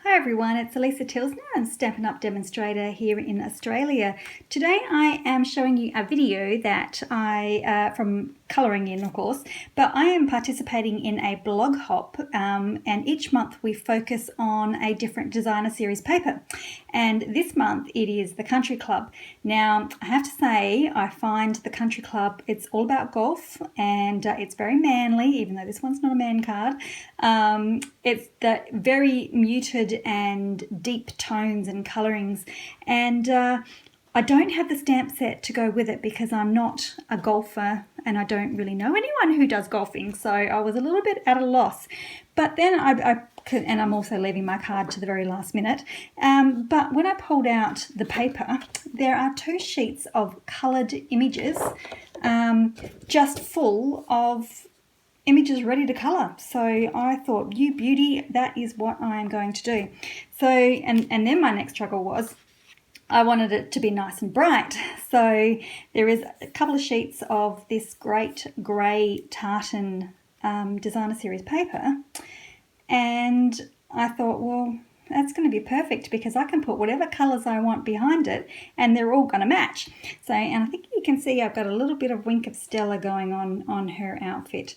Hi everyone, it's Alisa Tilsner and Stampin' Up Demonstrator here in Australia. Today I am showing you a video that from colouring in of course, but I am participating in a blog hop and each month we focus on a different designer series paper. And this month it is the Country Club. Now I have to say I find the Country Club, it's all about golf and it's very manly, even though this one's not a man card. It's the very muted and deep tones and colorings, and I don't have the stamp set to go with it because I'm not a golfer and I don't really know anyone who does golfing, so I was a little bit at a loss. But then and I'm also leaving my card to the very last minute, but when I pulled out the paper, there are 2 sheets of coloured images just full of images ready to colour. So I thought, you beauty, that is what I am going to do. So, and then my next struggle was I wanted it to be nice and bright. So there is a couple of sheets of this great grey tartan designer series paper, and I thought, well, that's going to be perfect because I can put whatever colours I want behind it and they're all going to match. So, and I think you can see I've got a little bit of Wink of Stella going on her outfit.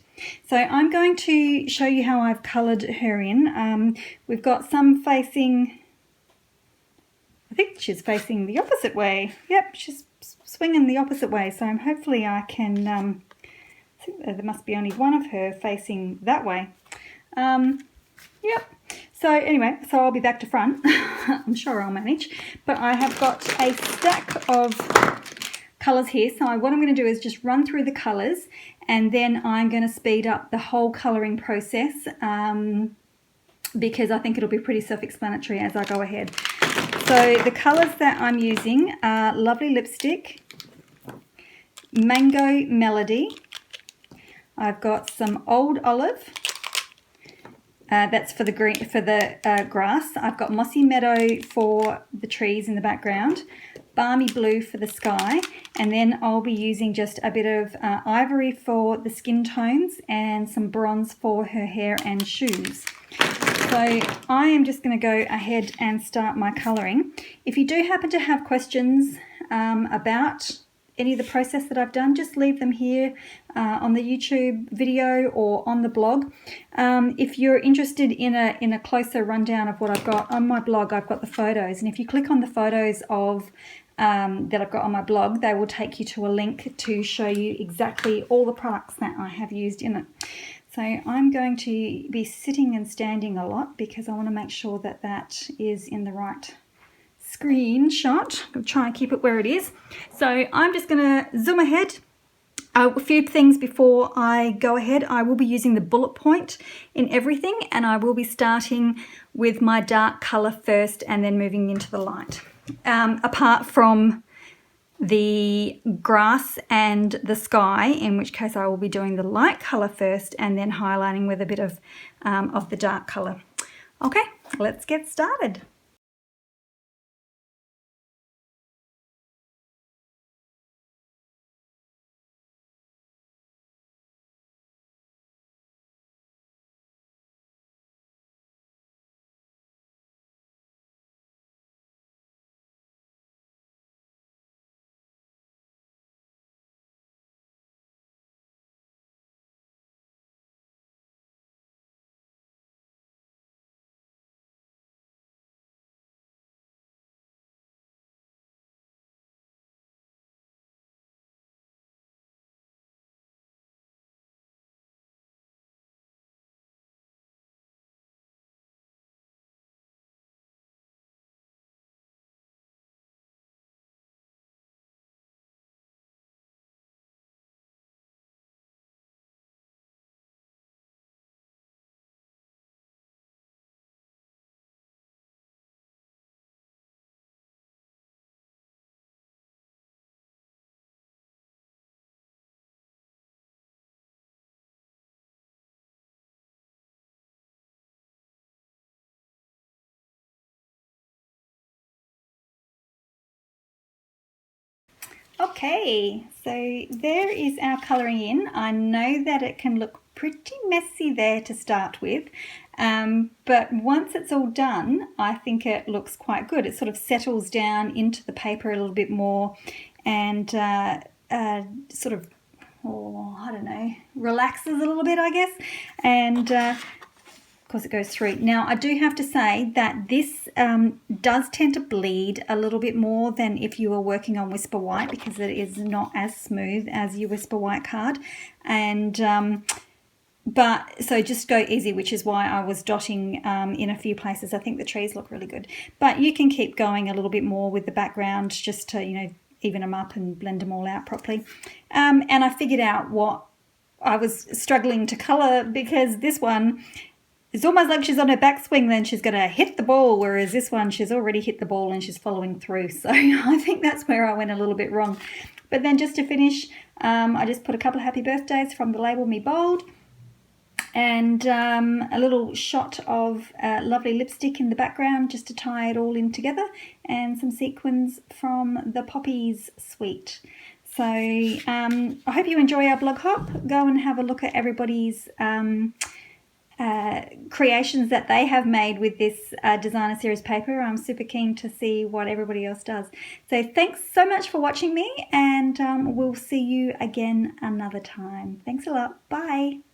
So I'm going to show you how I've coloured her in. We've got some facing, I think she's facing the opposite way. Yep, she's swinging the opposite way. So hopefully I can, I think there must be only one of her facing that way. Yep. So anyway, so I'll be back to front. I'm sure I'll manage. But I have got a stack of colours here. So what I'm going to do is just run through the colours and then I'm going to speed up the whole colouring process because I think it'll be pretty self-explanatory as I go ahead. So the colours that I'm using are Lovely Lipstick, Mango Melody. I've got some Old Olive. That's for the green, for the grass. I've got Mossy Meadow for the trees in the background, Balmy Blue for the sky, and then I'll be using just a bit of ivory for the skin tones and some bronze for her hair and shoes. So I am just going to go ahead and start my colouring. If you do happen to have questions about any of the process that I've done, just leave them here on the YouTube video or on the blog. If you're interested in a closer rundown of what I've got on my blog, I've got the photos, and if you click on the photos of that I've got on my blog, they will take you to a link to show you exactly all the products that I have used in it. So I'm going to be sitting and standing a lot because I want to make sure that that is in the right screenshot. I'm going to try and keep it where it is. So I'm just going to zoom ahead. A few things before I go ahead. I will be using the bullet point in everything, and I will be starting with my dark colour first and then moving into the light. Apart from the grass and the sky, in which case I will be doing the light colour first and then highlighting with a bit of the dark colour. Okay, let's get started. Okay, so there is our colouring in. I know that it can look pretty messy there to start with, But once it's all done, I think it looks quite good. It sort of settles down into the paper a little bit more and sort of, I don't know, relaxes a little bit, I guess. And of course it goes through. Now I do have to say that this does tend to bleed a little bit more than if you were working on Whisper White, because it is not as smooth as your Whisper White card. And but so just go easy, which is why I was dotting in a few places. I think the trees look really good, but you can keep going a little bit more with the background just to, you know, even them up and blend them all out properly. And I figured out what I was struggling to colour, because this one, it's almost like she's on her backswing, then she's going to hit the ball, whereas this one, she's already hit the ball and she's following through. So I think that's where I went a little bit wrong. But then just to finish, I just put a couple of happy birthdays from the label Me Bold, and a little shot of lovely lipstick in the background just to tie it all in together, and some sequins from the Poppies suite. So I hope you enjoy our blog hop. Go and have a look at everybody's creations that they have made with this designer series paper. I'm super keen to see what everybody else does. So thanks so much for watching me, and we'll see you again another time. Thanks a lot. Bye.